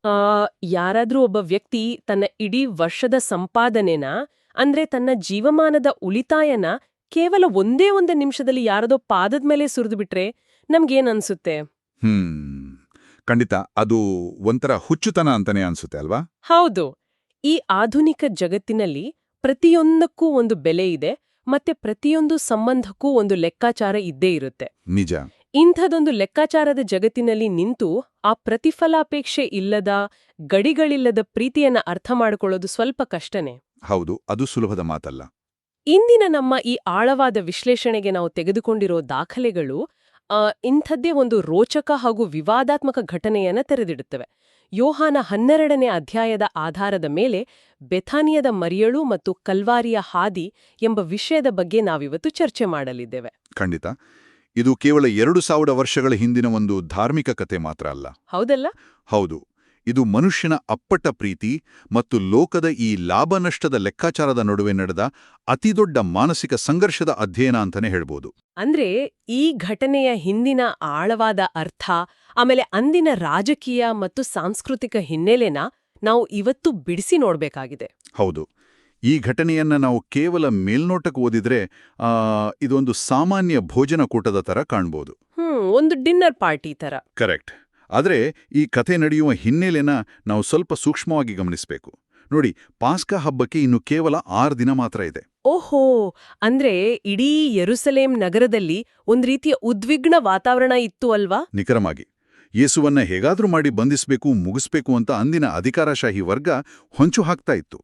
ಆ, ಯಾರಾದ್ರೂ ಒಬ್ಬ ವ್ಯಕ್ತಿ ತನ್ನ ಇಡೀ ವರ್ಷದ ಸಂಪಾದನೆನ ಅಂದ್ರೆ ತನ್ನ ಜೀವಮಾನದ ಉಳಿತಾಯನ ಕೇವಲ ಒಂದೇ ಒಂದು ನಿಮಿಷದಲ್ಲಿ ಯಾರದೋ ಪಾದದ ಮೇಲೆ ಸುರಿದು ಬಿಟ್ರೆ ನಮ್ಗೇನ್ ಅನ್ಸುತ್ತೆ? ಹ್ಮ್ ಖಂಡಿತ ಅದು ಒಂಥರ ಹುಚ್ಚುತನ ಅಂತಾನೆ ಅನ್ಸುತ್ತೆ ಅಲ್ವಾ? ಹೌದು. ಈ ಆಧುನಿಕ ಜಗತ್ತಿನಲ್ಲಿ ಪ್ರತಿಯೊಂದಕ್ಕೂ ಒಂದು ಬೆಲೆ ಇದೆ, ಮತ್ತೆ ಪ್ರತಿಯೊಂದು ಸಂಬಂಧಕ್ಕೂ ಒಂದು ಲೆಕ್ಕಾಚಾರ ಇದ್ದೇ ಇರುತ್ತೆ. ನಿಜ. ಇಂಥದೊಂದು ಲೆಕ್ಕಾಚಾರದ ಜಗತ್ತಿನಲ್ಲಿ ನಿಂತು ಆ ಪ್ರತಿಫಲಾಪೇಕ್ಷೆ ಇಲ್ಲದ, ಗಡಿಗಳಿಲ್ಲದ ಪ್ರೀತಿಯನ್ನ ಅರ್ಥ ಮಾಡ್ಕೊಳ್ಳೋದು ಸ್ವಲ್ಪ ಕಷ್ಟನೇ. ಹೌದು, ಅದು ಸುಲಭದ ಮಾತಲ್ಲ. ಇಂದಿನ ನಮ್ಮ ಈ ಆಳವಾದ ವಿಶ್ಲೇಷಣೆಗೆ ನಾವು ತೆಗೆದುಕೊಂಡಿರೋ ದಾಖಲೆಗಳು ಇಂಥದ್ದೇ ಒಂದು ರೋಚಕ ಹಾಗೂ ವಿವಾದಾತ್ಮಕ ಘಟನೆಯನ್ನ ತೆರೆದಿಡುತ್ತವೆ. ಯೋಹಾನ 12ನೇ ಅಧ್ಯಾಯದ ಆಧಾರದ ಮೇಲೆ ಬೆಥಾನಿಯದ ಮರಿಯಳು ಮತ್ತು ಕಲ್ವಾರಿಯ ಹಾದಿ ಎಂಬ ವಿಷಯದ ಬಗ್ಗೆ ನಾವಿವತ್ತು ಚರ್ಚೆ ಮಾಡಲಿದ್ದೇವೆ. ಖಂಡಿತ. ಇದು ಕೇವಲ 2000 ವರ್ಷಗಳ ಹಿಂದಿನ ಒಂದು ಧಾರ್ಮಿಕ ಕತೆ ಮಾತ್ರ ಅಲ್ಲ. ಹೌದಲ್ಲ? ಹೌದು, ಇದು ಮನುಷ್ಯನ ಅಪ್ಪಟ ಪ್ರೀತಿ ಮತ್ತು ಲೋಕದ ಈ ಲಾಭನಷ್ಟದ ಲೆಕ್ಕಾಚಾರದ ನಡುವೆ ನಡೆದ ಅತಿದೊಡ್ಡ ಮಾನಸಿಕ ಸಂಘರ್ಷದ ಅಧ್ಯಯನ ಅಂತಾನೆ ಹೇಳ್ಬೋದು. ಅಂದ್ರೆ ಈ ಘಟನೆಯ ಹಿಂದಿನ ಆಳವಾದ ಅರ್ಥ, ಆಮೇಲೆ ಅಂದಿನ ರಾಜಕೀಯ ಮತ್ತು ಸಾಂಸ್ಕೃತಿಕ ಹಿನ್ನೆಲೆನ ನಾವು ಇವತ್ತು ಬಿಡಿಸಿ ನೋಡ್ಬೇಕಾಗಿದೆ. ಹೌದು, ಈ ಘಟನೆಯನ್ನ ನಾವು ಕೇವಲ ಮೇಲ್ನೋಟಕ್ಕೆ ಓದಿದ್ರೆ ಇದೊಂದು ಸಾಮಾನ್ಯ ಭೋಜನ ಕೂಟದ ತರ ಕಾಣ್ಬೋದು. ಒಂದು ಡಿನ್ನರ್ ಪಾರ್ಟಿ ತರ. ಕರೆಕ್ಟ್. ಆದರೆ ಈ ಕಥೆ ನಡೆಯುವ ಹಿನ್ನೆಲೆನ ನಾವು ಸ್ವಲ್ಪ ಸೂಕ್ಷ್ಮವಾಗಿ ಗಮನಿಸಬೇಕು. ನೋಡಿ, ಪಾಸ್ಕಾ ಹಬ್ಬಕ್ಕೆ ಇನ್ನು ಕೇವಲ 6 ದಿನ ಮಾತ್ರ ಇದೆ. ಓಹೋ, ಅಂದ್ರೆ ಇಡೀ ಯೆರೂಸಲೇಂ ನಗರದಲ್ಲಿ ಒಂದ್ ರೀತಿಯ ಉದ್ವಿಗ್ನ ವಾತಾವರಣ ಇತ್ತು ಅಲ್ವಾ? ನಿಖರವಾಗಿ. ಯೇಸುವನ್ನ ಹೇಗಾದ್ರೂ ಮಾಡಿ ಬಂಧಿಸಬೇಕು, ಮುಗಿಸ್ಬೇಕು ಅಂತ ಅಂದಿನ ಅಧಿಕಾರಶಾಹಿ ವರ್ಗ ಹೊಂಚು ಹಾಕ್ತಾ ಇತ್ತು.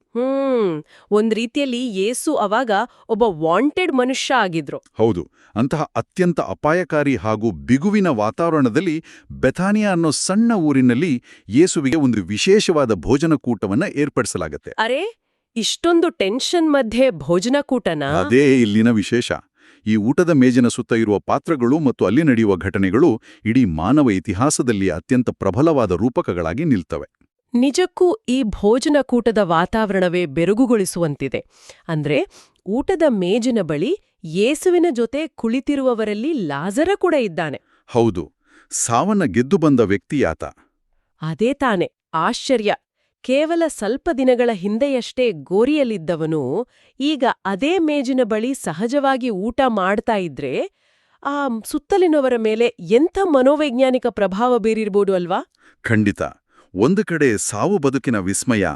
ಒಂದ್ ರೀತಿಯಲ್ಲಿ ಯೇಸು ಅವಾಗ ಒಬ್ಬ ವಾಂಟೆಡ್ ಮನುಷ್ಯ ಆಗಿದ್ರು. ಹೌದು. ಅಂತಹ ಅತ್ಯಂತ ಅಪಾಯಕಾರಿ ಹಾಗೂ ಬಿಗುವಿನ ವಾತಾವರಣದಲ್ಲಿ ಬೆಥಾನಿಯಾ ಅನ್ನೋ ಸಣ್ಣ ಊರಿನಲ್ಲಿ ಯೇಸುವಿಗೆ ಒಂದು ವಿಶೇಷವಾದ ಭೋಜನ ಕೂಟವನ್ನ ಏರ್ಪಡಿಸಲಾಗತ್ತೆ. ಅರೆ, ಇಷ್ಟೊಂದು ಟೆನ್ಷನ್ ಮಧ್ಯೆ ಭೋಜನ ಕೂಟನ? ಅದೇ ಇಲ್ಲಿನ ವಿಶೇಷ. ಈ ಊಟದ ಮೇಜಿನ ಸುತ್ತ ಇರುವ ಪಾತ್ರಗಳು ಮತ್ತು ಅಲ್ಲಿ ನಡೆಯುವ ಘಟನೆಗಳು ಇಡೀ ಮಾನವ ಇತಿಹಾಸದಲ್ಲಿ ಅತ್ಯಂತ ಪ್ರಬಲವಾದ ರೂಪಕಗಳಾಗಿ ನಿಲ್ತವೆ. ನಿಜಕ್ಕೂ ಈ ಭೋಜನ ಕೂಟದ ವಾತಾವರಣವೇ ಬೆರಗುಗೊಳಿಸುವಂತಿದೆ. ಅಂದ್ರೆ ಊಟದ ಮೇಜಿನ ಬಳಿ ಯೇಸುವಿನ ಜೊತೆ ಕುಳಿತಿರುವವರಲ್ಲಿ ಲಾಜರ ಕೂಡ ಇದ್ದಾನೆ. ಹೌದು, ಸಾವನ್ನ ಗೆದ್ದು ಬಂದ ವ್ಯಕ್ತಿಯಾತ. ಅದೇ ತಾನೆ ಆಶ್ಚರ್ಯ. ಕೇವಲ ಸ್ವಲ್ಪ ದಿನಗಳ ಹಿಂದೆಯಷ್ಟೇ ಗೋರಿಯಲ್ಲಿದ್ದವನು ಈಗ ಅದೇ ಮೇಜಿನ ಬಳಿ ಸಹಜವಾಗಿ ಊಟ ಮಾಡ್ತಾ ಇದ್ರೆ ಆ ಸುತ್ತಲಿನವರ ಮೇಲೆ ಎಂಥ ಮನೋವೈಜ್ಞಾನಿಕ ಪ್ರಭಾವ ಬೀರಿರ್ಬೋದು ಅಲ್ವಾ? ಖಂಡಿತ. ಒಂದು ಕಡೆ ಸಾವು ಬದುಕಿನ ವಿಸ್ಮಯ,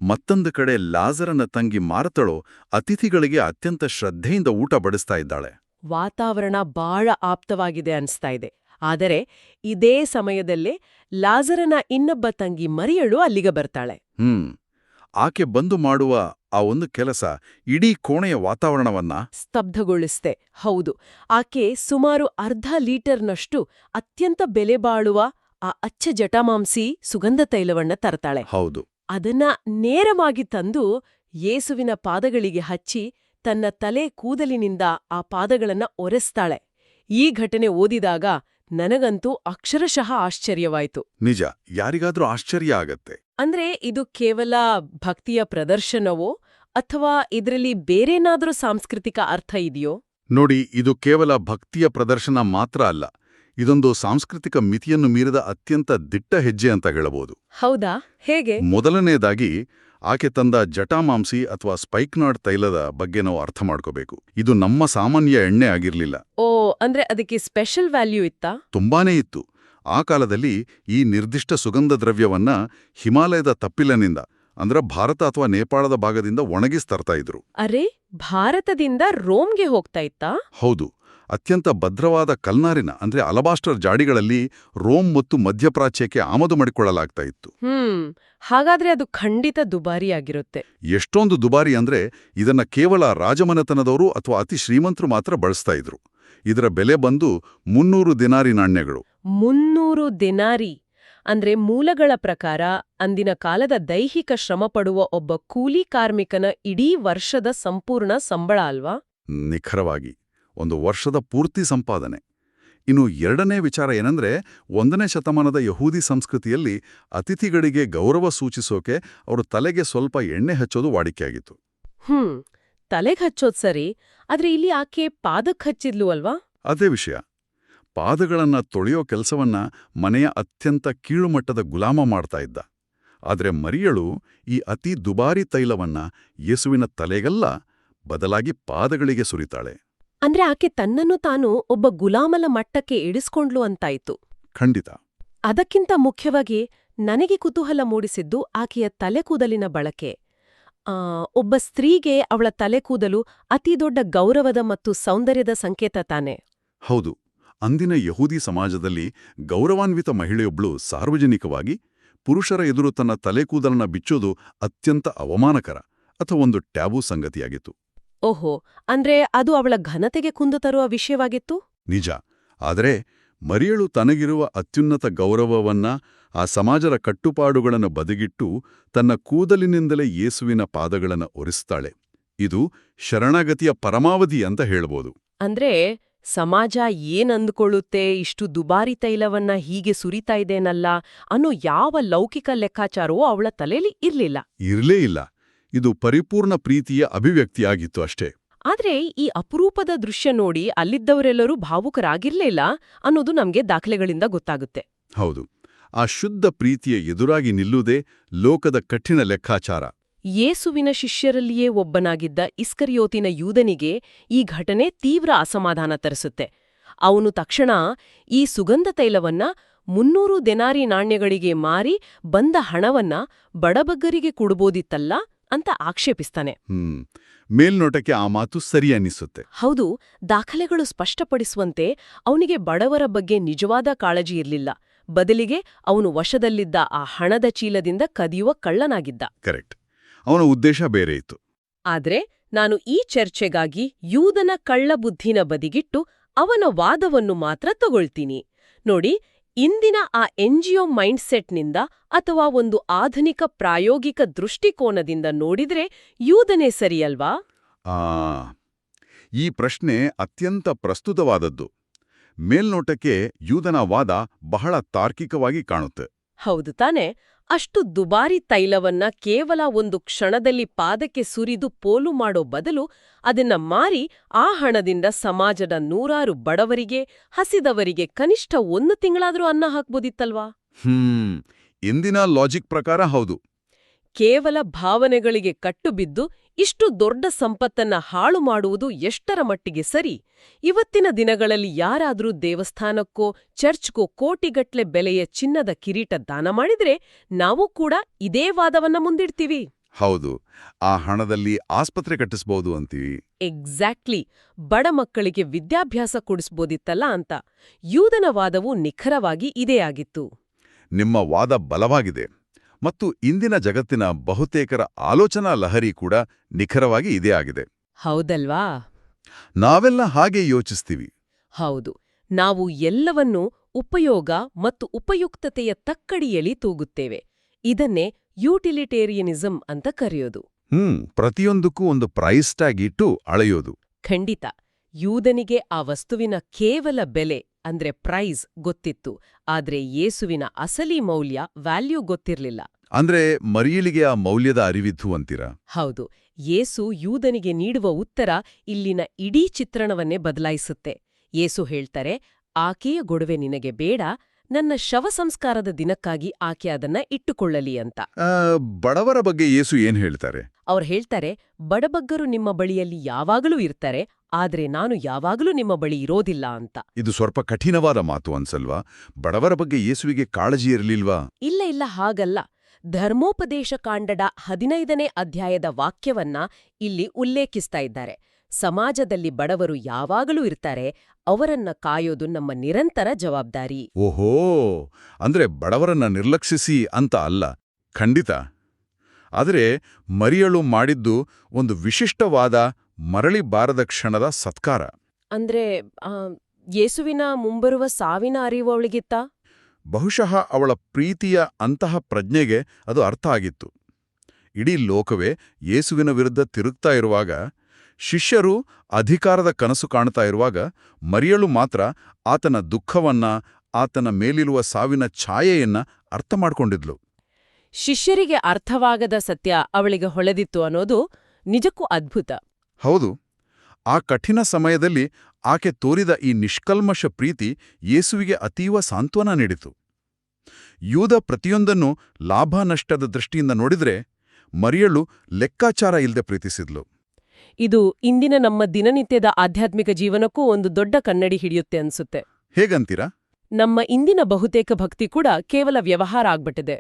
ಮತ್ತೊಂದು ಕಡೆ ಲಾಜರನ ತಂಗಿ ಮಾರ್ತಳೋ ಅತಿಥಿಗಳಿಗೆ ಅತ್ಯಂತ ಶ್ರದ್ಧೆಯಿಂದ ಊಟ ಬಡಿಸ್ತಾ ಇದ್ದಾಳೆ. ವಾತಾವರಣ ಬಾಳ ಆಪ್ತವಾಗಿದೆ ಅನ್ಸ್ತಾ ಇದೆ. ಆದರೆ ಇದೇ ಸಮಯದಲ್ಲೇ ಲಾಜರನ ಇನ್ನೊಬ್ಬ ತಂಗಿ ಮರಿಯಳು ಅಲ್ಲಿಗೆ ಬರ್ತಾಳೆ. ಆಕೆ ಬಂದು ಮಾಡುವ ಆ ಒಂದು ಕೆಲಸ ಇಡೀ ಕೋಣೆಯ ವಾತಾವರಣವನ್ನ ಸ್ತಬ್ಧಗೊಳಿಸ್ತೆ. ಹೌದು, ಆಕೆ ಸುಮಾರು ಅರ್ಧ ಲೀಟರ್ನಷ್ಟು ಅತ್ಯಂತ ಬೆಲೆ ಬಾಳುವ ಆ ಅಚ್ಚ ಜಟಾಮಾಂಸಿ ಸುಗಂಧ ತೈಲವನ್ನ ತರ್ತಾಳೆ. ಹೌದು. ಅದನ್ನ ನೇರವಾಗಿ ತಂದು ಯೇಸುವಿನ ಪಾದಗಳಿಗೆ ಹಚ್ಚಿ ತನ್ನ ತಲೆ ಕೂದಲಿನಿಂದ ಆ ಪಾದಗಳನ್ನ ಒರೆಸ್ತಾಳೆ. ಈ ಘಟನೆ ಓದಿದಾಗ ನನಗಂತೂ ಅಕ್ಷರಶಃ ಆಶ್ಚರ್ಯವಾಯ್ತು. ನಿಜ, ಯಾರಿಗಾದ್ರೂ ಆಶ್ಚರ್ಯ ಆಗತ್ತೆ. ಅಂದ್ರೆ ಇದು ಕೇವಲ ಭಕ್ತಿಯ ಪ್ರದರ್ಶನವೋ ಅಥವಾ ಇದರಲ್ಲಿ ಬೇರೇನಾದ್ರೂ ಸಾಂಸ್ಕೃತಿಕ ಅರ್ಥ ಇದೆಯೋ? ನೋಡಿ, ಇದು ಕೇವಲ ಭಕ್ತಿಯ ಪ್ರದರ್ಶನ ಮಾತ್ರ ಅಲ್ಲ. ಇದೊಂದು ಸಾಂಸ್ಕೃತಿಕ ಮಿತಿಯನ್ನು ಮೀರಿದ ಅತ್ಯಂತ ದಿಟ್ಟ ಹೆಜ್ಜೆ ಅಂತ ಹೇಳಬಹುದು. ಹೌದಾ? ಹೇಗೆ? ಮೊದಲನೇದಾಗಿ ಆಕೆ ತಂದ ಜಟಾಮಾಂಸಿ ಅಥವಾ ಸ್ಪೈಕ್ನಾಡ್ ತೈಲದ ಬಗ್ಗೆ ನಾವು ಅರ್ಥ ಮಾಡ್ಕೋಬೇಕು. ಇದು ನಮ್ಮ ಸಾಮಾನ್ಯ ಎಣ್ಣೆ ಆಗಿರ್ಲಿಲ್ಲ. ಓ, ಅಂದ್ರೆ ಅದಕ್ಕೆ ಸ್ಪೆಷಲ್ ವ್ಯಾಲ್ಯೂ ಇತ್ತಾ? ತುಂಬಾನೇ ಇತ್ತು. ಆ ಕಾಲದಲ್ಲಿ ಈ ನಿರ್ದಿಷ್ಟ ಸುಗಂಧ ದ್ರವ್ಯವನ್ನ ಹಿಮಾಲಯದ ತಪ್ಪಿಲನಿಂದ, ಅಂದ್ರೆ ಭಾರತ ಅಥವಾ ನೇಪಾಳದ ಭಾಗದಿಂದ ಒಣಗಿಸ್ ತರ್ತಾ ಇದ್ರು. ಅರೆ, ಭಾರತದಿಂದ ರೋಮ್ಗೆ ಹೋಗ್ತಾ ಇತ್ತಾ? ಹೌದು. ಅತ್ಯಂತ ಭದ್ರವಾದ ಕಲ್ನಾರಿನ ಅಂದ್ರೆ ಅಲಬಾಸ್ಟರ್ ಜಾಡಿಗಳಲ್ಲಿ ರೋಮ್ ಮತ್ತು ಮಧ್ಯಪ್ರಾಚ್ಯಕ್ಕೆ ಆಮದು ಮಾಡಿಕೊಳ್ಳಲಾಗ್ತಾ ಇತ್ತು. ಹಾಗಾದ್ರೆ ಅದು ಖಂಡಿತ ದುಬಾರಿಯಾಗಿರುತ್ತೆ. ಎಷ್ಟೊಂದು ದುಬಾರಿ ಅಂದ್ರೆ ಇದನ್ನ ಕೇವಲ ರಾಜಮನೆತನದವರು ಅಥವಾ ಅತಿ ಶ್ರೀಮಂತರು ಮಾತ್ರ ಬಳಸ್ತಾ ಇದ್ರು. ಇದರ ಬೆಲೆ ಬಂದು 300 ದಿನಾರಿ ನಾಣ್ಯಗಳು. 300 ದಿನಾರಿ ಅಂದ್ರೆ ಮೂಲಗಳ ಪ್ರಕಾರ ಅಂದಿನ ಕಾಲದ ದೈಹಿಕ ಶ್ರಮ ಪಡುವ ಒಬ್ಬ ಕೂಲಿ ಕಾರ್ಮಿಕನ ಇಡೀ ವರ್ಷದ ಸಂಪೂರ್ಣ ಸಂಬಳ ಅಲ್ವಾ? ನಿಖರವಾಗಿ ಒಂದು ವರ್ಷದ ಪೂರ್ತಿ ಸಂಪಾದನೆ. ಇನ್ನು ಎರಡನೇ ವಿಚಾರ ಏನಂದ್ರೆ, 1ನೇ ಶತಮಾನದ ಯಹೂದಿ ಸಂಸ್ಕೃತಿಯಲ್ಲಿ ಅತಿಥಿಗಳಿಗೆ ಗೌರವ ಸೂಚಿಸೋಕೆ ಅವರು ತಲೆಗೆ ಸ್ವಲ್ಪ ಎಣ್ಣೆ ಹಚ್ಚೋದು ವಾಡಿಕೆಯಾಗಿತ್ತು. ತಲೆಗೆ ಹಚ್ಚೋದ್ ಸರಿ, ಆದ್ರೆ ಇಲ್ಲಿ ಆಕೆ ಪಾದಕ್ಕೆ ಹಚ್ಚಿದ್ಲು ಅಲ್ವಾ? ಅದೇ ವಿಷಯ. ಪಾದಗಳನ್ನ ತೊಳೆಯೋ ಕೆಲಸವನ್ನ ಮನೆಯ ಅತ್ಯಂತ ಕೀಳುಮಟ್ಟದ ಗುಲಾಮ ಮಾಡ್ತಾ ಇದ್ದ. ಆದರೆ ಮರಿಯಳು ಈ ಅತಿ ದುಬಾರಿ ತೈಲವನ್ನ ಯೇಸುವಿನ ತಲೆಗಲ್ಲ, ಬದಲಾಗಿ ಪಾದಗಳಿಗೆ ಸುರಿತಾಳೆ. ಅಂದ್ರೆ ಆಕೆ ತನ್ನನ್ನು ತಾನು ಒಬ್ಬ ಗುಲಾಮಲ ಮಟ್ಟಕ್ಕೆ ಇಳಿಸ್ಕೊಂಡ್ಲು ಅಂತಾಯ್ತು. ಖಂಡಿತ. ಅದಕ್ಕಿಂತ ಮುಖ್ಯವಾಗಿ ನನಗೆ ಕುತೂಹಲ ಮೂಡಿಸಿದ್ದು ಆಕೆಯ ತಲೆಕೂದಲಿನ ಬಳಕೆ. ಒಬ್ಬ ಸ್ತ್ರೀಗೆ ಅವಳ ತಲೆಕೂದಲು ಅತಿ ದೊಡ್ಡ ಗೌರವದ ಮತ್ತು ಸೌಂದರ್ಯದ ಸಂಕೇತ ತಾನೆ. ಹೌದು. ಅಂದಿನ ಯಹೂದಿ ಸಮಾಜದಲ್ಲಿ ಗೌರವಾನ್ವಿತ ಮಹಿಳೆಯೊಬ್ಳು ಸಾರ್ವಜನಿಕವಾಗಿ ಪುರುಷರ ಎದುರು ತನ್ನ ತಲೆಕೂದಲನ್ನ ಬಿಚ್ಚೋದು ಅತ್ಯಂತ ಅವಮಾನಕರ ಅಥವಾ ಒಂದು ಟ್ಯಾಬೂ ಸಂಗತಿಯಾಗಿತ್ತು. ಓಹೋ, ಅಂದ್ರೆ ಅದು ಅವಳ ಘನತೆಗೆ ಕುಂದು ತರುವ ವಿಷಯವಾಗಿತ್ತು? ನಿಜ. ಆದರೆ ಮರಿಯಳು ತನಗಿರುವ ಅತ್ಯುನ್ನತ ಗೌರವವನ್ನ, ಆ ಸಮಾಜದ ಕಟ್ಟುಪಾಡುಗಳನ್ನು ಬದಿಗಿಟ್ಟು ತನ್ನ ಕೂದಲಿನಿಂದಲೇ ಯೇಸುವಿನ ಪಾದಗಳನ್ನು ಒರೆಸ್ತಾಳೆ. ಇದು ಶರಣಾಗತಿಯ ಪರಮಾವಧಿ ಅಂತ ಹೇಳ್ಬೋದು. ಅಂದ್ರೆ ಸಮಾಜ ಏನಂದುಕೊಳ್ಳುತ್ತೆ, ಇಷ್ಟು ದುಬಾರಿ ತೈಲವನ್ನ ಹೀಗೆ ಸುರಿತಾ ಇದೇನಲ್ಲ ಅನ್ನೋ ಯಾವ ಲೌಕಿಕ ಲೆಕ್ಕಾಚಾರವೂ ಅವಳ ತಲೆಯಲ್ಲಿ ಇರ್ಲಿಲ್ಲ. ಇರ್ಲೇ ಇಲ್ಲ. ಇದು ಪರಿಪೂರ್ಣ ಪ್ರೀತಿಯ ಅಭಿವ್ಯಕ್ತಿಯಾಗಿತ್ತು ಅಷ್ಟೇ. ಆದ್ರೆ ಈ ಅಪರೂಪದ ದೃಶ್ಯ ನೋಡಿ ಅಲ್ಲಿದ್ದವರೆಲ್ಲರೂ ಭಾವುಕರಾಗಿರ್ಲಿಲ್ಲ ಅನ್ನೋದು ನಮ್ಗೆ ದಾಖಲೆಗಳಿಂದ ಗೊತ್ತಾಗುತ್ತೆ. ಹೌದು. ಆ ಶುದ್ಧ ಪ್ರೀತಿಯ ಎದುರಾಗಿ ನಿಲ್ಲುವುದೇ ಲೋಕದ ಕಠಿಣ ಲೆಕ್ಕಾಚಾರ. ಯೇಸುವಿನ ಶಿಷ್ಯರಲ್ಲಿಯೇ ಒಬ್ಬನಾಗಿದ್ದ ಇಸ್ಕರಿಯೋತಿನ ಯೂದನಿಗೆ ಈ ಘಟನೆ ತೀವ್ರ ಅಸಮಾಧಾನ ತರಿಸುತ್ತೆ. ಅವನು ತಕ್ಷಣ ಈ ಸುಗಂಧ ತೈಲವನ್ನ 300 ದೆನಾರಿ ನಾಣ್ಯಗಳಿಗೆ ಮಾರಿ ಬಂದ ಹಣವನ್ನ ಬಡಬಗ್ಗರಿಗೆ ಕೊಡ್ಬೋದಿತ್ತಲ್ಲ ಅಂತ ಆಕ್ಷೇಪಿಸ್ತಾನೆ. ಮೇಲ್ನೋಟಕ್ಕೆ ಆ ಮಾತು ಸರಿ ಅನ್ನಿಸುತ್ತೆ. ಹೌದು, ದಾಖಲೆಗಳು ಸ್ಪಷ್ಟಪಡಿಸುವಂತೆ ಅವನಿಗೆ ಬಡವರ ಬಗ್ಗೆ ನಿಜವಾದ ಕಾಳಜಿ ಇರಲಿಲ್ಲ. ಬದಲಿಗೆ ಅವನು ವಶದಲ್ಲಿದ್ದ ಆ ಹಣದ ಚೀಲದಿಂದ ಕದಿಯುವ ಕಳ್ಳನಾಗಿದ್ದ. ಕರೆಕ್ಟ್. ಅವನ ಉದ್ದೇಶ ಬೇರೆ ಇತ್ತು. ಆದ್ರೆ ನಾನು ಈ ಚರ್ಚೆಗಾಗಿ ಯೂದನ ಕಳ್ಳಬುದ್ಧಿನ ಬದಿಗಿಟ್ಟು ಅವನ ವಾದವನ್ನು ಮಾತ್ರ ತಗೊಳ್ತೀನಿ. ನೋಡಿ, ಇಂದಿನ ಆ ಎನ್ಜಿಒ ಮೈಂಡ್ಸೆಟ್ನಿಂದ ಅಥವಾ ಒಂದು ಆಧುನಿಕ ಪ್ರಾಯೋಗಿಕ ದೃಷ್ಟಿಕೋನದಿಂದ ನೋಡಿದ್ರೆ ಯೂದನೇ ಸರಿಯಲ್ವಾ? ಈ ಪ್ರಶ್ನೆ ಅತ್ಯಂತ ಪ್ರಸ್ತುತವಾದದ್ದು. ಮೇಲ್ನೋಟಕ್ಕೆ ಯೂದನ ವಾದ ಬಹಳ ತಾರ್ಕಿಕವಾಗಿ ಕಾಣುತ್ತೆ. ಹೌದು ತಾನೆ. ಅಷ್ಟು ದುಬಾರಿ ತೈಲವನ್ನ ಕೇವಲ ಒಂದು ಕ್ಷಣದಲ್ಲಿ ಪಾದಕ್ಕೆ ಸುರಿದು ಪೋಲು ಮಾಡೋ ಬದಲು ಅದನ್ನ ಮಾರಿ ಆ ಹಣದಿಂದ ಸಮಾಜದ 100 ಬಡವರಿಗೆ, ಹಸಿದವರಿಗೆ ಕನಿಷ್ಠ 1 ತಿಂಗಳಾದ್ರೂ ಅನ್ನ ಹಾಕ್ಬೋದಿತ್ತಲ್ವಾ? ಇಂದಿನ ಲಾಜಿಕ್ ಪ್ರಕಾರ ಹೌದು. ಕೇವಲ ಭಾವನೆಗಳಿಗೆ ಕಟ್ಟುಬಿದ್ದು ಇಷ್ಟು ದೊಡ್ಡ ಸಂಪತ್ತನ್ನ ಹಾಳು ಮಾಡುವುದು ಎಷ್ಟರ ಮಟ್ಟಿಗೆ ಸರಿ? ಇವತ್ತಿನ ದಿನಗಳಲ್ಲಿ ಯಾರಾದ್ರೂ ದೇವಸ್ಥಾನಕ್ಕೋ ಚರ್ಚ್ಗೋ ಕೋಟಿಗಟ್ಲೆ ಬೆಲೆಯ ಚಿನ್ನದ ಕಿರೀಟ ದಾನ ಮಾಡಿದ್ರೆ ನಾವು ಕೂಡ ಇದೇ ವಾದವನ್ನ ಮುಂದಿಡ್ತೀವಿ. ಹೌದು, ಆ ಹಣದಲ್ಲಿ ಆಸ್ಪತ್ರೆ ಕಟ್ಟಿಸ್ಬೋದು ಅಂತೀವಿ. ಎಕ್ಸಾಕ್ಟ್ಲಿ. ಬಡ ಮಕ್ಕಳಿಗೆ ವಿದ್ಯಾಭ್ಯಾಸ ಕೊಡಿಸ್ಬೋದಿತ್ತಲ್ಲ ಅಂತ. ಯೂದನ ವಾದವು ನಿಖರವಾಗಿ ಇದೇ ಆಗಿತ್ತು. ನಿಮ್ಮ ವಾದ ಬಲವಾಗಿದೆ. ಮತ್ತು ಇಂದಿನ ಜಗತ್ತಿನ ಬಹುತೇಕರ ಆಲೋಚನಾ ಲಹರಿ ಕೂಡ ನಿಖರವಾಗಿ ಇದೇ ಆಗಿದೆ. ಹೌದಲ್ವಾ? ನಾವೆಲ್ಲ ಹಾಗೆ ಯೋಚಿಸ್ತೀವಿ. ಹೌದು. ನಾವು ಎಲ್ಲವನ್ನೂ ಉಪಯೋಗ ಮತ್ತು ಉಪಯುಕ್ತತೆಯ ತಕ್ಕಡಿಯಲ್ಲಿ ತೂಗುತ್ತೇವೆ. ಇದನ್ನೇ ಯೂಟಿಲಿಟೇರಿಯನಿಸಂ ಅಂತ ಕರೆಯೋದು. ಪ್ರತಿಯೊಂದಕ್ಕೂ ಒಂದು ಪ್ರೈಸ್ ಟ್ಯಾಗ್ ಇಟ್ಟು ಅಳೆಯೋದು. ಖಂಡಿತ. ಯೂದನಿಗೆ ಆ ವಸ್ತುವಿನ ಕೇವಲ ಬೆಲೆ ಅಂದ್ರೆ ಪ್ರೈಸ್ ಗೊತ್ತಿತ್ತು. ಆದ್ರೆ ಯೇಸುವಿನ ಅಸಲಿ ಮೌಲ್ಯ, ವ್ಯಾಲ್ಯೂ ಗೊತ್ತಿರ್ಲಿಲ್ಲ. ಅಂದ್ರೆ ಮರಿಯಳಿಗೆ ಆ ಮೌಲ್ಯದ ಅರಿವಿದ್ದು ಅಂತೀರಾ? ಹೌದು. ಯೇಸು ಯೂದನಿಗೆ ನೀಡುವ ಉತ್ತರ ಇಲ್ಲಿನ ಇಡೀ ಚಿತ್ರಣವನ್ನೇ ಬದಲಾಯಿಸುತ್ತೆ. ಯೇಸು ಹೇಳ್ತಾರೆ, ಆಕೆಯ ಗೊಡವೆ ನಿನಗೆ ಬೇಡ, ನನ್ನ ಶವ ಸಂಸ್ಕಾರದ ದಿನಕ್ಕಾಗಿ ಆಕೆ ಅದನ್ನ ಇಟ್ಟುಕೊಳ್ಳಲಿ ಅಂತ. ಬಡವರ ಬಗ್ಗೆ ಯೇಸು ಏನ್ ಹೇಳ್ತಾರೆ? ಅವ್ರು ಹೇಳ್ತಾರೆ, ಬಡಬಗ್ಗರು ನಿಮ್ಮ ಬಳಿಯಲ್ಲಿ ಯಾವಾಗಲೂ ಇರ್ತಾರೆ, ಆದ್ರೆ ನಾನು ಯಾವಾಗಲೂ ನಿಮ್ಮ ಬಳಿ ಇರೋದಿಲ್ಲ ಅಂತ. ಇದು ಸ್ವಲ್ಪ ಕಠಿಣವಾದ ಮಾತು ಅನ್ಸಲ್ವಾ? ಬಡವರ ಬಗ್ಗೆ ಯೇಸುವಿಗೆ ಕಾಳಜಿ ಇರಲಿಲ್ವಾ? ಇಲ್ಲ, ಹಾಗಲ್ಲ. ಧರ್ಮೋಪದೇಶ ಕಾಂಡದ 15ನೇ ಅಧ್ಯಾಯದ ವಾಕ್ಯವನ್ನ ಇಲ್ಲಿ ಉಲ್ಲೇಖಿಸ್ತಾ ಇದ್ದಾರೆ. ಸಮಾಜದಲ್ಲಿ ಬಡವರು ಯಾವಾಗಲೂ ಇರ್ತಾರೆ, ಅವರನ್ನ ಕಾಯೋದು ನಮ್ಮ ನಿರಂತರ ಜವಾಬ್ದಾರಿ. ಓಹೋ, ಅಂದ್ರೆ ಬಡವರನ್ನ ನಿರ್ಲಕ್ಷಿಸಿ ಅಂತ ಅಲ್ಲ. ಖಂಡಿತ. ಆದರೆ ಮರಿಯಳು ಮಾಡಿದ್ದು ಒಂದು ವಿಶಿಷ್ಟವಾದ ಮರಳಿ ಬಾರದ ಕ್ಷಣದ ಸತ್ಕಾರ. ಅಂದ್ರೆ ಯೇಸುವಿನ ಮುಂಬರುವ ಸಾವಿನ ಅರಿವು ಅವಳಿಗಿತ್ತ? ಬಹುಶಃ ಅವಳ ಪ್ರೀತಿಯ ಅಂತಹ ಪ್ರಜ್ಞೆಗೆ ಅದು ಅರ್ಥ ಆಗಿತ್ತು. ಇಡೀ ಲೋಕವೇ ಯೇಸುವಿನ ವಿರುದ್ಧ ತಿರುಗ್ತಾ ಇರುವಾಗ, ಶಿಷ್ಯರು ಅಧಿಕಾರದ ಕನಸು ಕಾಣ್ತಾ ಇರುವಾಗ, ಮರಿಯಳು ಮಾತ್ರ ಆತನ ದುಃಖವನ್ನ, ಆತನ ಮೇಲಿರುವ ಸಾವಿನ ಛಾಯೆಯನ್ನ ಅರ್ಥ ಮಾಡ್ಕೊಂಡಿದ್ಲು. ಶಿಷ್ಯರಿಗೆ ಅರ್ಥವಾಗದ ಸತ್ಯ ಅವಳಿಗೆ ಹೊಳೆದಿತ್ತು ಅನ್ನೋದು ನಿಜಕ್ಕೂ ಅದ್ಭುತ. ಹೌದು. ಆ ಕಠಿಣ ಸಮಯದಲ್ಲಿ ಆಕೆ ತೋರಿದ ಈ ನಿಷ್ಕಲ್ಮಶ ಪ್ರೀತಿ ಯೇಸುವಿಗೆ ಅತೀವ ಸಾಂತ್ವನ ನೀಡಿತು. ಯೂದ ಪ್ರತಿಯೊಂದನ್ನು ಲಾಭ ನಷ್ಟದ ದೃಷ್ಟಿಯಿಂದ ನೋಡಿದ್ರೆ ಮರಿಯಳು ಲೆಕ್ಕಾಚಾರ ಇಲ್ಲದೆ ಪ್ರೀತಿಸಿದ್ಲು. ಇದು ಇಂದಿನ ನಮ್ಮ ದಿನನಿತ್ಯದ ಆಧ್ಯಾತ್ಮಿಕ ಜೀವನಕ್ಕೂ ಒಂದು ದೊಡ್ಡ ಕನ್ನಡಿ ಹಿಡಿಯುತ್ತೆ ಅನ್ಸುತ್ತೆ. ಹೇಗಂತೀರಾ? ನಮ್ಮ ಇಂದಿನ ಬಹುತೇಕ ಭಕ್ತಿ ಕೂಡ ಕೇವಲ ವ್ಯವಹಾರ ಆಗ್ಬಿಟ್ಟಿದೆ.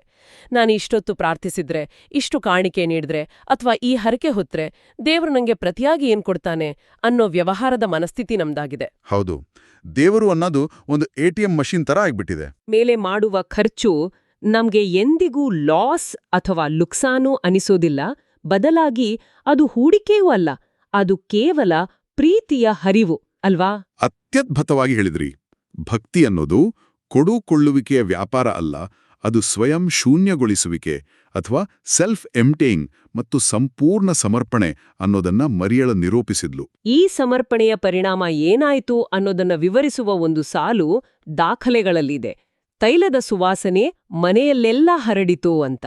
ನಾನು ಇಷ್ಟೊತ್ತು ಪ್ರಾರ್ಥಿಸಿದ್ರೆ, ಇಷ್ಟು ಕಾಣಿಕೆ ನೀಡಿದ್ರೆ, ಅಥವಾ ಈ ಹರಕೆ ಹೊತ್ರೆ ದೇವ್ರು ನಂಗೆ ಪ್ರತಿಯಾಗಿ ಏನ್ ಕೊಡ್ತಾನೆ ಅನ್ನೋ ವ್ಯವಹಾರದ ಮನಸ್ಥಿತಿ ನಮ್ದಾಗಿದೆ. ಹೌದು, ದೇವರು ಅನ್ನೋದು ಒಂದು ATM ಮಷೀನ್ ತರ ಆಗ್ಬಿಟ್ಟಿದೆ. ಮೇಲೆ ಮಾಡುವ ಖರ್ಚು ನಮ್ಗೆ ಎಂದಿಗೂ ಲಾಸ್ ಅಥವಾ ಲುಕ್ಸಾನು ಅನಿಸೋದಿಲ್ಲ. ಬದಲಾಗಿ ಅದು ಹೂಡಿಕೆಯೂ ಅಲ್ಲ, ಅದು ಕೇವಲ ಪ್ರೀತಿಯ ಹರಿವು ಅಲ್ವಾ? ಅತ್ಯದ್ಭುತವಾಗಿ ಹೇಳಿದ್ರಿ. ಭಕ್ತಿ ಅನ್ನೋದು ಕೊಡುಕೊಳ್ಳುವಿಕೆಯ ವ್ಯಾಪಾರ ಅಲ್ಲ, ಅದು ಸ್ವಯಂ ಶೂನ್ಯಗೊಳಿಸುವಿಕೆ ಅಥವಾ ಸೆಲ್ಫ್ ಎಂಪ್ಟಿಂಗ್ ಮತ್ತು ಸಂಪೂರ್ಣ ಸಮರ್ಪಣೆ ಅನ್ನೋದನ್ನ ಮರಿಯಳ ನಿರೂಪಿಸಿದ್ಲು. ಈ ಸಮರ್ಪಣೆಯ ಪರಿಣಾಮ ಏನಾಯಿತು ಅನ್ನೋದನ್ನ ವಿವರಿಸುವ ಒಂದು ಸಾಲು ದಾಖಲೆಗಳಲ್ಲಿದೆ. ತೈಲದ ಸುವಾಸನೆ ಮನೆಯಲ್ಲೆಲ್ಲ ಹರಡಿತು ಅಂತ.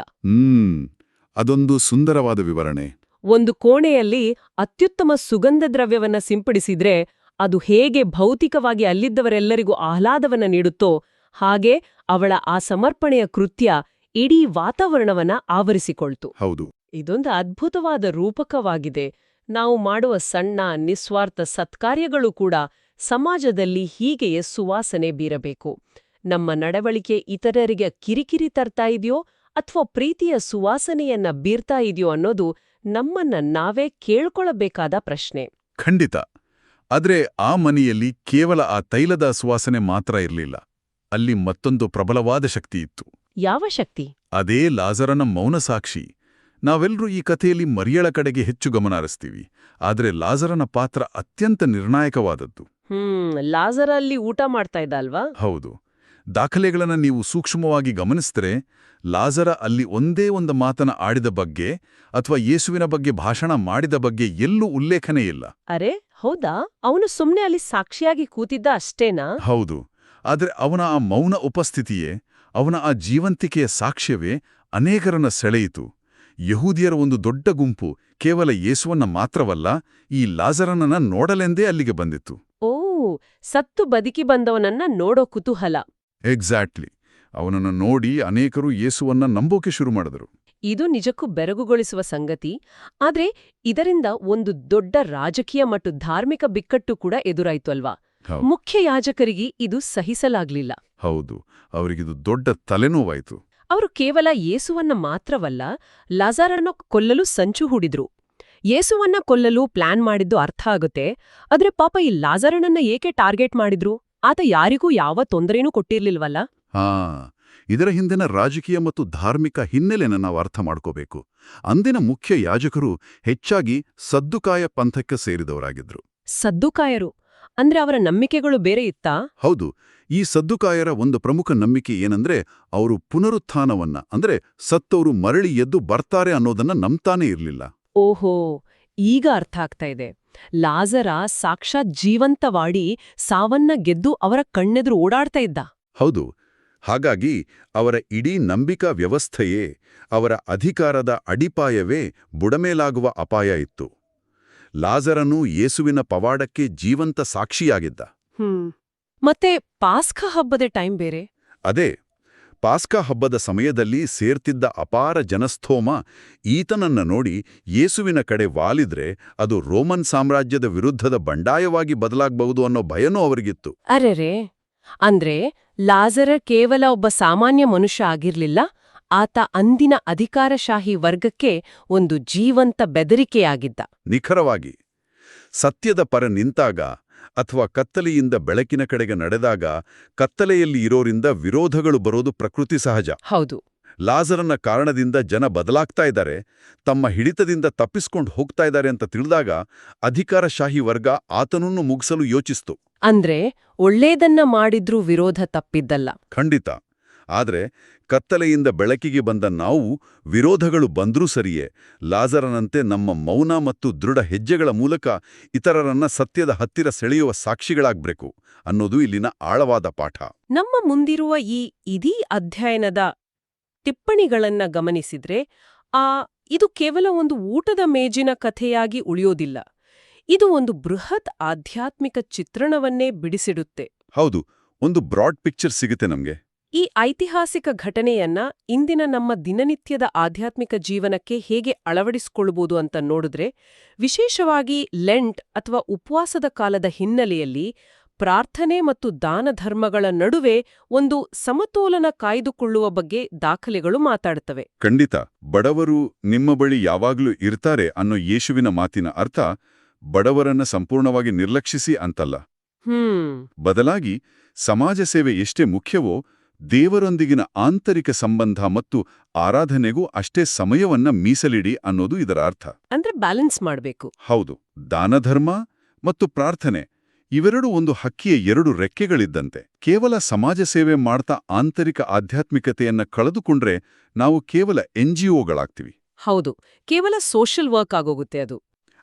ಅದೊಂದು ಸುಂದರವಾದ ವಿವರಣೆ. ಒಂದು ಕೋಣೆಯಲ್ಲಿ ಅತ್ಯುತ್ತಮ ಸುಗಂಧ ದ್ರವ್ಯವನ್ನ ಸಿಂಪಡಿಸಿದ್ರೆ ಅದು ಹೇಗೆ ಭೌತಿಕವಾಗಿ ಅಲ್ಲಿದ್ದವರೆಲ್ಲರಿಗೂ ಆಹ್ಲಾದವನ್ನ ನೀಡುತ್ತೋ ಹಾಗೆ ಅವಳ ಆ ಸಮರ್ಪಣೆಯ ಕೃತ್ಯ ಇಡೀ ವಾತಾವರಣವನ್ನ ಆವರಿಸಿಕೊಳ್ತು. ಹೌದು, ಇದೊಂದು ಅದ್ಭುತವಾದ ರೂಪಕವಾಗಿದೆ. ನಾವು ಮಾಡುವ ಸಣ್ಣ ನಿಸ್ವಾರ್ಥ ಸತ್ಕಾರ್ಯಗಳು ಕೂಡ ಸಮಾಜದಲ್ಲಿ ಹೀಗೆಯೇ ಸುವಾಸನೆ ಬೀರಬೇಕು. ನಮ್ಮ ನಡವಳಿಕೆ ಇತರರಿಗೆ ಕಿರಿಕಿರಿ ತರ್ತಾ ಇದೆಯೋ ಅಥವಾ ಪ್ರೀತಿಯ ಸುವಾಸನೆಯನ್ನ ಬೀರ್ತಾ ಇದೆಯೋ ಅನ್ನೋದು ನಮ್ಮನ್ನ ನಾವೇ ಕೇಳ್ಕೊಳ್ಬೇಕಾದ ಪ್ರಶ್ನೆ. ಖಂಡಿತ. ಆದ್ರೆ ಆ ಮನೆಯಲ್ಲಿ ಕೇವಲ ಆ ತೈಲದ ಸುವಾಸನೆ ಮಾತ್ರ ಇರಲಿಲ್ಲ. ಅಲ್ಲಿ ಮತ್ತೊಂದು ಪ್ರಬಲವಾದ ಶಕ್ತಿ ಇತ್ತು. ಯಾವ ಶಕ್ತಿ? ಅದೇ ಲಾಜರನ ಮೌನ ಸಾಕ್ಷಿ. ನಾವೆಲ್ಲರೂ ಈ ಕಥೆಯಲ್ಲಿ ಮರಿಯಳ ಕಡೆಗೆ ಹೆಚ್ಚು ಗಮನ ಹರಿಸ್ತೀವಿ, ಆದರೆ ಲಾಜರನ ಪಾತ್ರ ಅತ್ಯಂತ ನಿರ್ಣಾಯಕವಾದದ್ದು. ಲಾಜರ ಅಲ್ಲಿ ಊಟ ಮಾಡ್ತಾ ಇದ್ದ ಅಲ್ವಾ? ಹೌದು. ದಾಖಲೆಗಳನ್ನ ನೀವು ಸೂಕ್ಷ್ಮವಾಗಿ ಗಮನಿಸಿದ್ರೆ ಲಾಜರ ಅಲ್ಲಿ ಒಂದೇ ಒಂದು ಮಾತನ್ನ ಆಡಿದ ಬಗ್ಗೆ ಅಥವಾ ಯೇಸುವಿನ ಬಗ್ಗೆ ಭಾಷಣ ಮಾಡಿದ ಬಗ್ಗೆ ಎಲ್ಲೂ ಉಲ್ಲೇಖನೇ ಇಲ್ಲ. ಅರೆ ಹೌದಾ? ಅವನು ಸುಮ್ನೆ ಅಲ್ಲಿ ಸಾಕ್ಷಿಯಾಗಿ ಕೂತಿದ್ದ ಅಷ್ಟೇನಾ? ಹೌದು. ಆದ್ರೆ ಅವನ ಆ ಮೌನ ಉಪಸ್ಥಿತಿಯೇ, ಅವನ ಆ ಜೀವಂತಿಕೆಯ ಸಾಕ್ಷ್ಯವೇ ಅನೇಕರನ್ನ ಸೆಳೆಯಿತು. ಯಹೂದಿಯರ ಒಂದು ದೊಡ್ಡ ಗುಂಪು ಕೇವಲ ಯೇಸುವನ್ನ ಮಾತ್ರವಲ್ಲ, ಈ ಲಾಜರನನ್ನ ನೋಡಲೆಂದೇ ಅಲ್ಲಿಗೆ ಬಂದಿತ್ತು. ಓ, ಸತ್ತು ಬದುಕಿ ಬಂದವನನ್ನ ನೋಡೋ ಕುತೂಹಲ. ಎಕ್ಸಾಕ್ಟ್ಲಿ. ಅವನನ್ನು ನೋಡಿ ಅನೇಕರು ಯೇಸುವನ್ನ ನಂಬೋಕೆ ಶುರು ಮಾಡಿದರು. ಇದು ನಿಜಕ್ಕೂ ಬೆರಗುಗೊಳಿಸುವ ಸಂಗತಿ. ಆದ್ರೆ ಇದರಿಂದ ಒಂದು ದೊಡ್ಡ ರಾಜಕೀಯ ಮತ್ತು ಧಾರ್ಮಿಕ ಬಿಕ್ಕಟ್ಟು ಕೂಡ ಎದುರಾಯ್ತು ಅಲ್ವಾ? ಮುಖ್ಯ ಯಾಜಕರಿಗೆ ಇದು ಸಹಿಸಲಾಗ್ಲಿಲ್ಲ. ಹೌದು, ಅವರಿಗಿದು ದೊಡ್ಡ ತಲೆನೋವಾಯ್ತು. ಅವರು ಕೇವಲ ಯೇಸುವನ್ನ ಮಾತ್ರವಲ್ಲ, ಲಾಜರನ್ನ ಕೊಲ್ಲಲು ಸಂಚು ಹೂಡಿದ್ರು. ಯೇಸುವನ್ನ ಕೊಲ್ಲಲು ಪ್ಲಾನ್ ಮಾಡಿದ್ದು ಅರ್ಥ ಆಗುತ್ತೆ. ಆದ್ರೆ ಪಾಪ ಈ ಲಾಜರನನ್ನ ಏಕೆ ಟಾರ್ಗೆಟ್ ಮಾಡಿದ್ರು? ಆತ ಯಾರಿಗೂ ಯಾವ ತೊಂದರೆನೂ ಕೊಟ್ಟಿರ್ಲಿಲ್ವಲ್ಲ? ಇದರ ಹಿಂದಿನ ರಾಜಕೀಯ ಮತ್ತು ಧಾರ್ಮಿಕ ಹಿನ್ನೆಲೆನ ನಾವು ಅರ್ಥ ಮಾಡ್ಕೋಬೇಕು. ಅಂದಿನ ಮುಖ್ಯ ಯಾಜಕರು ಹೆಚ್ಚಾಗಿ ಸದ್ದುಕಾಯ ಪಂಥಕ್ಕೆ ಸೇರಿದವರಾಗಿದ್ರು. ಸದ್ದುಕಾಯರು ಅಂದ್ರೆ ಅವರ ನಂಬಿಕೆಗಳು ಬೇರೆ ಇತ್ತಾ? ಹೌದು. ಈ ಸದ್ದುಕಾಯರ ಒಂದು ಪ್ರಮುಖ ನಂಬಿಕೆ ಏನಂದ್ರೆ ಅವರು ಪುನರುತ್ಥಾನವನ್ನ, ಅಂದ್ರೆ ಸತ್ತವರು ಮರಳಿ ಎದ್ದು ಬರ್ತಾರೆ ಅನ್ನೋದನ್ನ ನಂಬ್ತಾನೇ ಇರಲಿಲ್ಲ. ಓಹೋ, ಈಗ ಅರ್ಥ ಆಗ್ತಾ ಇದೆ. ಲಾಜರ ಸಾಕ್ಷಾತ್ ಜೀವಂತವಾಡಿ ಸಾವನ್ನ ಗೆದ್ದು ಅವರ ಕಣ್ಣೆದುರು ಓಡಾಡ್ತಾ ಇದ್ದ. ಹೌದು. ಹಾಗಾಗಿ ಅವರ ಇಡೀ ನಂಬಿಕಾ ವ್ಯವಸ್ಥೆಯೇ, ಅವರ ಅಧಿಕಾರದ ಅಡಿಪಾಯವೇ ಬುಡಮೇಲಾಗುವ ಅಪಾಯ ಇತ್ತು. ಲಾಜರನು ಯೇಸುವಿನ ಪವಾಡಕ್ಕೆ ಜೀವಂತ ಸಾಕ್ಷಿಯಾಗಿದ್ದ. ಮತ್ತೆ ಪಾಸ್ಕ ಹಬ್ಬದ ಟೈಮ್ ಬೇರೆ. ಅದೇ, ಪಾಸ್ಕ ಹಬ್ಬದ ಸಮಯದಲ್ಲಿ ಸೇರ್ತಿದ್ದ ಅಪಾರ ಜನಸ್ಥೋಮ ಈತನನ್ನ ನೋಡಿ ಯೇಸುವಿನ ಕಡೆ ವಾಲಿದ್ರೆ ಅದು ರೋಮನ್ ಸಾಮ್ರಾಜ್ಯದ ವಿರುದ್ಧದ ಬಂಡಾಯವಾಗಿ ಬದಲಾಗಬಹುದು ಅನ್ನೋ ಭಯನೂ ಅವರಿಗಿತ್ತು. ಅರೆರೆ, ಅಂದ್ರೆ ಲಾಜರ ಕೇವಲ ಒಬ್ಬ ಸಾಮಾನ್ಯ ಮನುಷ್ಯ ಆಗಿರ್ಲಿಲ್ಲ, ಆತ ಅಂದಿನ ಅಧಿಕಾರಶಾಹಿ ವರ್ಗಕ್ಕೆ ಒಂದು ಜೀವಂತ ಬೆದರಿಕೆಯಾಗಿದ್ದ. ನಿಖರವಾಗಿ. ಸತ್ಯದ ಪರ ನಿಂತಾಗ ಅಥವಾ ಕತ್ತಲೆಯಿಂದ ಬೆಳಕಿನ ಕಡೆಗೆ ನಡೆದಾಗ ಕತ್ತಲೆಯಲ್ಲಿ ಇರೋರಿಂದ ವಿರೋಧಗಳು ಬರೋದು ಪ್ರಕೃತಿ ಸಹಜ. ಹೌದು. ಲಾಜರನ ಕಾರಣದಿಂದ ಜನ ಬದಲಾಗ್ತಾ ಇದ್ದಾರೆ, ತಮ್ಮ ಹಿಡಿತದಿಂದ ತಪ್ಪಿಸ್ಕೊಂಡು ಹೋಗ್ತಾ ಇದ್ದಾರೆ ಅಂತ ತಿಳಿದಾಗ ಅಧಿಕಾರಶಾಹಿ ವರ್ಗ ಆತನನ್ನು ಮುಗಿಸಲು ಯೋಚಿಸ್ತು. ಅಂದ್ರೆ ಒಳ್ಳೇದನ್ನ ಮಾಡಿದ್ರೂ ವಿರೋಧ ತಪ್ಪಿದ್ದಲ್ಲ. ಖಂಡಿತ. ಆದ್ರೆ ಕತ್ತಲೆಯಿಂದ ಬೆಳಕಿಗೆ ಬಂದ ನಾವು ವಿರೋಧಗಳು ಬಂದ್ರೂ ಸರಿಯೇ, ಲಾಜರನಂತೆ ನಮ್ಮ ಮೌನ ಮತ್ತು ದೃಢ ಹೆಜ್ಜೆಗಳ ಮೂಲಕ ಇತರರನ್ನ ಸತ್ಯದ ಹತ್ತಿರ ಸೆಳೆಯುವ ಸಾಕ್ಷಿಗಳಾಗ್ಬೇಕು ಅನ್ನೋದು ಇಲ್ಲಿನ ಆಳವಾದ ಪಾಠ. ನಮ್ಮ ಮುಂದಿರುವ ಈ ಇಡೀ ಅಧ್ಯಯನದ ಟಿಪ್ಪಣಿಗಳನ್ನ ಗಮನಿಸಿದ್ರೆ ಇದು ಕೇವಲ ಒಂದು ಊಟದ ಮೇಜಿನ ಕಥೆಯಾಗಿ ಉಳಿಯೋದಿಲ್ಲ. ಇದು ಒಂದು ಬೃಹತ್ ಆಧ್ಯಾತ್ಮಿಕ ಚಿತ್ರಣವನ್ನೇ ಬಿಡಿಸಿಡುತ್ತೆ. ಹೌದು, ಒಂದು ಬ್ರಾಡ್ ಪಿಕ್ಚರ್ ಸಿಗುತ್ತೆ ನಮ್ಗೆ. ಈ ಐತಿಹಾಸಿಕ ಘಟನೆಯನ್ನ ಇಂದಿನ ನಮ್ಮ ದಿನನಿತ್ಯದ ಆಧ್ಯಾತ್ಮಿಕ ಜೀವನಕ್ಕೆ ಹೇಗೆ ಅಳವಡಿಸಿಕೊಳ್ಳಬಹುದು ಅಂತ ನೋಡಿದ್ರೆ, ವಿಶೇಷವಾಗಿ ಲೆಂಟ್ ಅಥವಾ ಉಪವಾಸದ ಕಾಲದ ಹಿನ್ನೆಲೆಯಲ್ಲಿ ಪ್ರಾರ್ಥನೆ ಮತ್ತು ದಾನ ಧರ್ಮಗಳ ನಡುವೆ ಒಂದು ಸಮತೋಲನ ಕಾಯ್ದುಕೊಳ್ಳುವ ಬಗ್ಗೆ ದಾಖಲೆಗಳು ಮಾತಾಡುತ್ತವೆ. ಖಂಡಿತ. ಬಡವರು ನಿಮ್ಮ ಬಳಿ ಯಾವಾಗ್ಲೂ ಇರ್ತಾರೆ ಅನ್ನೋ ಯೇಸುವಿನ ಮಾತಿನ ಅರ್ಥ ಬಡವರನ್ನ ಸಂಪೂರ್ಣವಾಗಿ ನಿರ್ಲಕ್ಷಿಸಿ ಅಂತಲ್ಲ. ಬದಲಾಗಿ ಸಮಾಜ ಸೇವೆ ಎಷ್ಟೇ ಮುಖ್ಯವೋ, ದೇವರೊಂದಿಗಿನ ಆಂತರಿಕ ಸಂಬಂಧ ಮತ್ತು ಆರಾಧನೆಗೂ ಅಷ್ಟೇ ಸಮಯವನ್ನ ಮೀಸಲಿಡಿ ಅನ್ನೋದು ಇದರ ಅರ್ಥ. ಅಂದ್ರೆ ಬ್ಯಾಲೆನ್ಸ್ ಮಾಡಬೇಕು. ಹೌದು. ದಾನಧರ್ಮ ಮತ್ತು ಪ್ರಾರ್ಥನೆ ಇವೆರಡೂ ಒಂದು ಹಕ್ಕಿಯ ಎರಡು ರೆಕ್ಕೆಗಳಿದ್ದಂತೆ. ಕೇವಲ ಸಮಾಜ ಸೇವೆ ಮಾಡ್ತಾ ಆಂತರಿಕ ಆಧ್ಯಾತ್ಮಿಕತೆಯನ್ನ ಕಳೆದುಕೊಂಡ್ರೆ ನಾವು ಕೇವಲ NGOಗಳಾಗ್ತೀವಿ. ಹೌದು, ಕೇವಲ ಸೋಷಿಯಲ್ ವರ್ಕ್ ಆಗೋಗುತ್ತೆ ಅದು.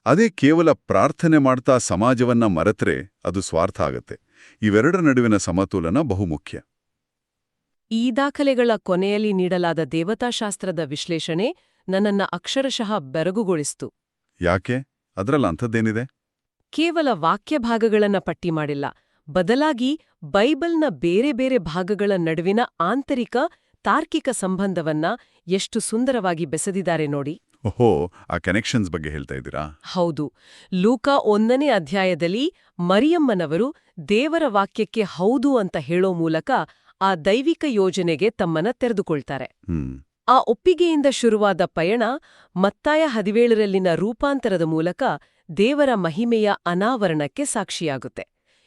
ಅದೇ ಕೇವಲ ಪ್ರಾರ್ಥನೆ ಮಾಡ್ತಾ ಸಮಾಜವನ್ನ ಮರೆತರೆ ಅದು ಸ್ವಾರ್ಥ ಆಗತ್ತೆ. ಇವೆರಡರ ನಡುವಿನ ಸಮತೋಲನ ಬಹುಮುಖ್ಯ. ಈ ದಾಖಲೆಗಳ ಕೊನೆಯಲ್ಲಿ ನೀಡಲಾದ ದೇವತಾಶಾಸ್ತ್ರದ ವಿಶ್ಲೇಷಣೆ ನನ್ನನ್ನ ಅಕ್ಷರಶಃ ಬೆರಗುಗೊಳಿಸ್ತು. ಯಾಕೆ? ಅದ್ರಲ್ಲಿ ಅಂಥದ್ದೇನಿದೆ? ಕೇವಲ ವಾಕ್ಯ ಭಾಗಗಳನ್ನ ಪಟ್ಟಿ ಮಾಡಿಲ್ಲ, ಬದಲಾಗಿ ಬೈಬಲ್ನ ಬೇರೆ ಬೇರೆ ಭಾಗಗಳ ನಡುವಿನ ಆಂತರಿಕ ತಾರ್ಕಿಕ ಸಂಬಂಧವನ್ನ ಎಷ್ಟು ಸುಂದರವಾಗಿ ಬೆಸೆದಿದ್ದಾರೆ ನೋಡಿ. ಓಹೋ, ಆ ಕನೆಕ್ಷನ್ಸ್ ಬಗ್ಗೆ ಹೇಳ್ತಾ ಇದ್ದೀರಾ? ಹೌದು. ಲೂಕ 1ನೇ ಅಧ್ಯಾಯದಲ್ಲಿ ಮರಿಯಮ್ಮನವರು ದೇವರ ವಾಕ್ಯಕ್ಕೆ ಹೌದು ಅಂತ ಹೇಳೋ ಮೂಲಕ ಆ ದೈವಿಕ ಯೋಜನೆಗೆ ತಮ್ಮನ್ನ ತೆರೆದುಕೊಳ್ತಾರೆ. ಆ ಒಪ್ಪಿಗೆಯಿಂದ ಶುರುವಾದ ಪಯಣ ಮತ್ತಾಯ 17ರಲ್ಲಿನ ರೂಪಾಂತರದ ಮೂಲಕ ದೇವರ ಮಹಿಮೆಯ ಅನಾವರಣಕ್ಕೆ ಸಾಕ್ಷಿಯಾಗುತ್ತೆ.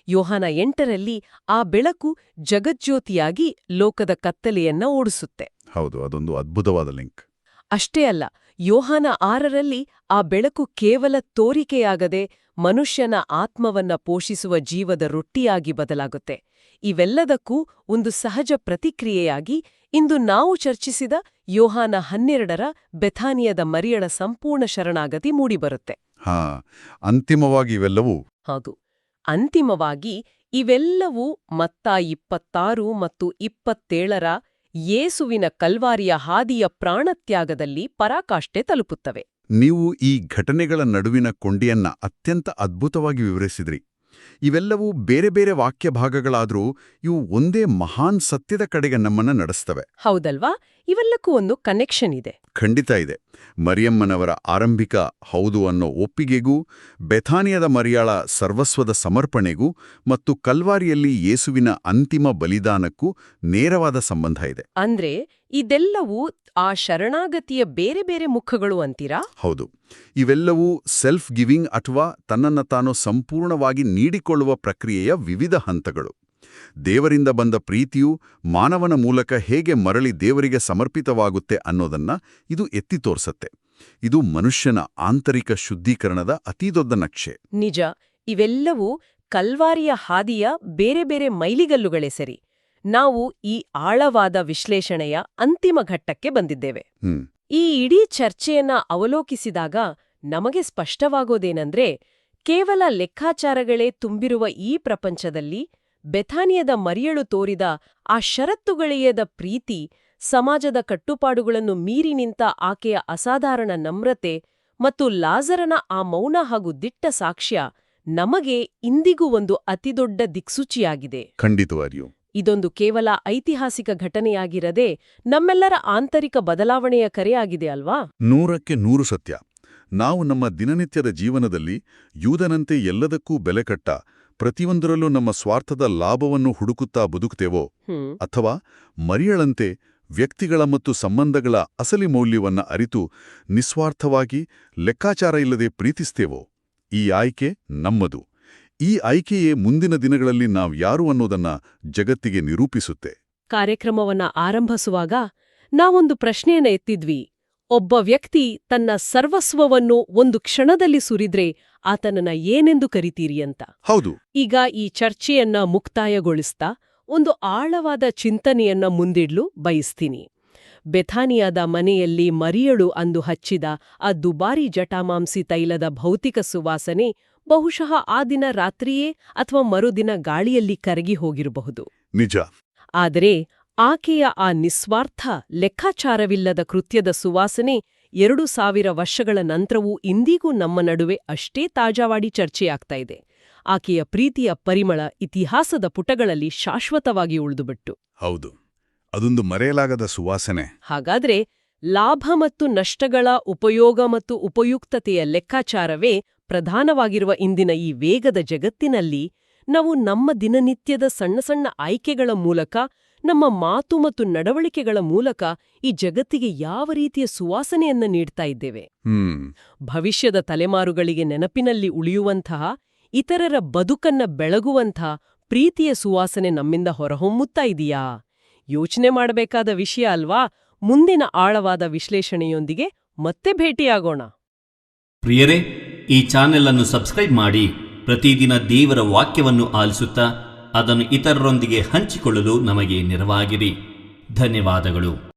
ಯೋಹಾನ 8ರಲ್ಲಿ ಆ ಬೆಳಕು ಜಗಜ್ಯೋತಿಯಾಗಿ ಲೋಕದ ಕತ್ತಲೆಯನ್ನ ಓಡಿಸುತ್ತೆ. ಹೌದು, ಅದೊಂದು ಅದ್ಭುತವಾದ ಲಿಂಕ್. ಅಷ್ಟೇ ಅಲ್ಲ, ಯೋಹಾನ 6ರಲ್ಲಿ ಆ ಬೆಳಕು ಕೇವಲ ತೋರಿಕೆಯಾಗದೆ ಮನುಷ್ಯನ ಆತ್ಮವನ್ನ ಪೋಷಿಸುವ ಜೀವದ ರೊಟ್ಟಿಯಾಗಿ ಬದಲಾಗುತ್ತೆ. ಇವೆಲ್ಲದಕ್ಕೂ ಒಂದು ಸಹಜ ಪ್ರತಿಕ್ರಿಯೆಯಾಗಿ ಇಂದು ನಾವು ಚರ್ಚಿಸಿದ ಯೋಹಾನ 12ರ ಬೆಥಾನಿಯದ ಮರಿಯಳ ಸಂಪೂರ್ಣ ಶರಣಾಗತಿ ಮೂಡಿಬರುತ್ತೆ. ಅಂತಿಮವಾಗಿ ಇವೆಲ್ಲವೂ ಹೌದು, ಅಂತಿಮವಾಗಿ ಇವೆಲ್ಲವೂ ಮತ್ತಾಯ 26 ಮತ್ತು 27ರ ಯೇಸುವಿನ ಕಲ್ವಾರಿಯ ಹಾದಿಯ ಪ್ರಾಣತ್ಯಾಗದಲ್ಲಿ ಪರಾಕಾಷ್ಠೆ ತಲುಪುತ್ತವೆ. ನೀವು ಈ ಘಟನೆಗಳ ನಡುವಿನ ಕೊಂಡಿಯನ್ನ ಅತ್ಯಂತ ಅದ್ಭುತವಾಗಿ ವಿವರಿಸಿದ್ರಿ. ಇವೆಲ್ಲವೂ ಬೇರೆ ಬೇರೆ ವಾಕ್ಯ ಭಾಗಗಳಾದರೂ ಇವು ಒಂದೇ ಮಹಾನ್ ಸತ್ಯದ ಕಡೆಗೆ ನಮ್ಮನ್ನ ನಡೆಸ್ತವೆ. ಹೌದಲ್ವಾ? ಇವೆಲ್ಲಕ್ಕೂ ಒಂದು ಕನೆಕ್ಷನ್ ಇದೆ. ಖಂಡಿತ ಇದೆ. ಮರಿಯಮ್ಮನವರ ಆರಂಭಿಕ ಹೌದು ಅನ್ನೋ ಒಪ್ಪಿಗೆಗೂ, ಬೆಥಾನಿಯದ ಮರಿಯಾಳ ಸರ್ವಸ್ವದ ಸಮರ್ಪಣೆಗೂ ಮತ್ತು ಕಲ್ವಾರಿಯಲ್ಲಿ ಯೇಸುವಿನ ಅಂತಿಮ ಬಲಿದಾನಕ್ಕೂ ನೇರವಾದ ಸಂಬಂಧ ಇದೆ. ಅಂದ್ರೆ ಇದೆಲ್ಲವೂ ಆ ಶರಣಾಗತಿಯ ಬೇರೆ ಬೇರೆ ಮುಖಗಳು ಅಂತೀರಾ? ಹೌದು. ಇವೆಲ್ಲವೂ ಸೆಲ್ಫ್ ಗಿವಿಂಗ್ ಅಥವಾ ತನ್ನನ್ನು ತಾನು ಸಂಪೂರ್ಣವಾಗಿ ನೀಡಿಕೊಳ್ಳುವ ಪ್ರಕ್ರಿಯೆಯ ವಿವಿಧ ಹಂತಗಳು. ದೇವರಿಂದ ಬಂದ ಪ್ರೀತಿಯು ಮಾನವನ ಮೂಲಕ ಹೇಗೆ ಮರಳಿ ದೇವರಿಗೆ ಸಮರ್ಪಿತವಾಗುತ್ತೆ ಅನ್ನೋದನ್ನ ಇದು ಎತ್ತಿ ತೋರಿಸತ್ತೆ. ಇದು ಮನುಷ್ಯನ ಆಂತರಿಕ ಶುದ್ಧೀಕರಣದ ಅತಿದೊಡ್ಡ ನಕ್ಷೆ. ನಿಜ. ಇವೆಲ್ಲವೂ ಕಲ್ವಾರಿಯ ಹಾದಿಯ ಬೇರೆ ಬೇರೆ ಮೈಲಿಗಲ್ಲುಗಳೇ ಸರಿ. ನಾವು ಈ ಆಳವಾದ ವಿಶ್ಲೇಷಣೆಯ ಅಂತಿಮ ಘಟ್ಟಕ್ಕೆ ಬಂದಿದ್ದೇವೆ. ಈ ಇಡೀ ಚರ್ಚೆಯನ್ನ ಅವಲೋಕಿಸಿದಾಗ ನಮಗೆ ಸ್ಪಷ್ಟವಾಗೋದೇನೆಂದ್ರೆ, ಕೇವಲ ಲೆಕ್ಕಾಚಾರಗಳೇ ತುಂಬಿರುವ ಈ ಪ್ರಪಂಚದಲ್ಲಿ ಬೆಥಾನಿಯದ ಮರಿಯಳು ತೋರಿದ ಆ ಷರತ್ತುಗಳಿಯದ ಪ್ರೀತಿ, ಸಮಾಜದ ಕಟ್ಟುಪಾಡುಗಳನ್ನು ಮೀರಿ ನಿಂತ ಆಕೆಯ ಅಸಾಧಾರಣ ನಮ್ರತೆ ಮತ್ತು ಲಾಜರನ ಆ ಮೌನ ಹಾಗೂ ದಿಟ್ಟ ಸಾಕ್ಷ್ಯ ನಮಗೆ ಇಂದಿಗೂ ಒಂದು ಅತಿದೊಡ್ಡ ದಿಕ್ಸೂಚಿಯಾಗಿದೆ. ಖಂಡಿತವಾಗಿಯೂ. ಇದೊಂದು ಕೇವಲ ಐತಿಹಾಸಿಕ ಘಟನೆಯಾಗಿರದೆ ನಮ್ಮೆಲ್ಲರ ಆಂತರಿಕ ಬದಲಾವಣೆಯ ಕರೆಯಾಗಿದೆ ಅಲ್ವಾ? 100ಕ್ಕೆ 100 ಸತ್ಯ. ನಾವು ನಮ್ಮ ದಿನನಿತ್ಯದ ಜೀವನದಲ್ಲಿ ಯೂದನಂತೆ ಎಲ್ಲದಕ್ಕೂ ಬೆಲೆಕಟ್ಟ, ಪ್ರತಿಯೊಂದರಲ್ಲೂ ನಮ್ಮ ಸ್ವಾರ್ಥದ ಲಾಭವನ್ನು ಹುಡುಕುತ್ತಾ ಬದುಕ್ತೇವೋ, ಅಥವಾ ಮರಿಯಳಂತೆ ವ್ಯಕ್ತಿಗಳ ಮತ್ತು ಸಂಬಂಧಗಳ ಅಸಲಿ ಮೌಲ್ಯವನ್ನ ಅರಿತು ನಿಸ್ವಾರ್ಥವಾಗಿ ಲೆಕ್ಕಾಚಾರ ಇಲ್ಲದೆ ಪ್ರೀತಿಸ್ತೇವೋ, ಈ ಆಯ್ಕೆ ನಮ್ಮದು. ಈ ಆಯ್ಕೆಯೇ ಮುಂದಿನ ದಿನಗಳಲ್ಲಿ ನಾವು ಯಾರು ಅನ್ನೋದನ್ನ ಜಗತ್ತಿಗೆ ನಿರೂಪಿಸುತ್ತೆ. ಕಾರ್ಯಕ್ರಮವನ್ನ ಆರಂಭಿಸುವಾಗ ನಾವೊಂದು ಪ್ರಶ್ನೆಯನ್ನ ಎತ್ತಿದ್ವಿ. ಒಬ್ಬ ವ್ಯಕ್ತಿ ತನ್ನ ಸರ್ವಸ್ವವನ್ನು ಒಂದು ಕ್ಷಣದಲ್ಲಿ ಸುರಿದ್ರೆ ಆತನನ್ನ ಏನೆಂದು ಕರಿತೀರಿ ಅಂತ. ಹೌದು. ಈಗ ಈ ಚರ್ಚೆಯನ್ನ ಮುಕ್ತಾಯಗೊಳಿಸ್ತಾ ಒಂದು ಆಳವಾದ ಚಿಂತನೆಯನ್ನ ಮುಂದಿಡ್ಲು ಬಯಸ್ತೀನಿ. ಬೆಥಾನಿಯಾದ ಮನೆಯಲ್ಲಿ ಮರಿಯಳು ಅಂದು ಹಚ್ಚಿದ ಆ ದುಬಾರಿ ಜಟಾಮಾಂಸಿ ತೈಲದ ಭೌತಿಕ ಸುವಾಸನೆ ಬಹುಶಃ ಆ ದಿನ ರಾತ್ರಿಯೇ ಅಥವಾ ಮರುದಿನ ಗಾಳಿಯಲ್ಲಿ ಕರಗಿ ಹೋಗಿರಬಹುದು. ನಿಜ. ಆದರೆ ಆಕೆಯ ಆ ನಿಸ್ವಾರ್ಥ ಲೆಕ್ಕಾಚಾರವಿಲ್ಲದ ಕೃತ್ಯದ ಸುವಾಸನೆ 2000 ವರ್ಷಗಳ ನಂತರವೂ ಇಂದಿಗೂ ನಮ್ಮ ನಡುವೆ ಅಷ್ಟೇ ತಾಜಾವಾಡಿ ಚರ್ಚೆಯಾಗ್ತಾ ಇದೆ. ಆಕೆಯ ಪ್ರೀತಿಯ ಪರಿಮಳ ಇತಿಹಾಸದ ಪುಟಗಳಲ್ಲಿ ಶಾಶ್ವತವಾಗಿ ಉಳಿದುಬಿಟ್ಟು. ಹೌದು. ಅದೊಂದು ಮರೆಯಲಾಗದ ಸುವಾಸನೆ. ಹಾಗಾದ್ರೆ ಲಾಭ ಮತ್ತು ನಷ್ಟಗಳ ಉಪಯೋಗ ಮತ್ತು ಉಪಯುಕ್ತತೆಯ ಲೆಕ್ಕಾಚಾರವೇ ಪ್ರಧಾನವಾಗಿರುವ ಇಂದಿನ ಈ ವೇಗದ ಜಗತ್ತಿನಲ್ಲಿ ನಾವು ನಮ್ಮ ದಿನನಿತ್ಯದ ಸಣ್ಣ ಸಣ್ಣ ಆಯ್ಕೆಗಳ ಮೂಲಕ, ನಮ್ಮ ಮಾತು ಮತ್ತು ನಡವಳಿಕೆಗಳ ಮೂಲಕ ಈ ಜಗತ್ತಿಗೆ ಯಾವ ರೀತಿಯ ಸುವಾಸನೆಯನ್ನ ನೀಡ್ತಾ ಇದ್ದೇವೆ. ಭವಿಷ್ಯದ ತಲೆಮಾರುಗಳಿಗೆ ನೆನಪಿನಲ್ಲಿ ಉಳಿಯುವಂತಹ, ಇತರರ ಬದುಕನ್ನ ಬೆಳಗುವಂಥ ಪ್ರೀತಿಯ ಸುವಾಸನೆ ನಮ್ಮಿಂದ ಹೊರಹೊಮ್ಮುತ್ತಾ ಇದೆಯಾ? ಯೋಚನೆ ಮಾಡಬೇಕಾದ ವಿಷಯ ಅಲ್ವಾ? ಮುಂದಿನ ಆಳವಾದ ವಿಶ್ಲೇಷಣೆಯೊಂದಿಗೆ ಮತ್ತೆ ಭೇಟಿಯಾಗೋಣ. ಪ್ರಿಯರೇ, ಈ ಚಾನೆಲ್ ಅನ್ನು ಸಬ್ಸ್ಕ್ರೈಬ್ ಮಾಡಿ ಪ್ರತಿದಿನ ದೇವರ ವಾಕ್ಯವನ್ನು ಆಲಿಸುತ್ತಾ ಅದನ್ನು ಇತರರೊಂದಿಗೆ ಹಂಚಿಕೊಳ್ಳಲು ನಮಗೆ ನೆರವಾಗಿರಿ. ಧನ್ಯವಾದಗಳು.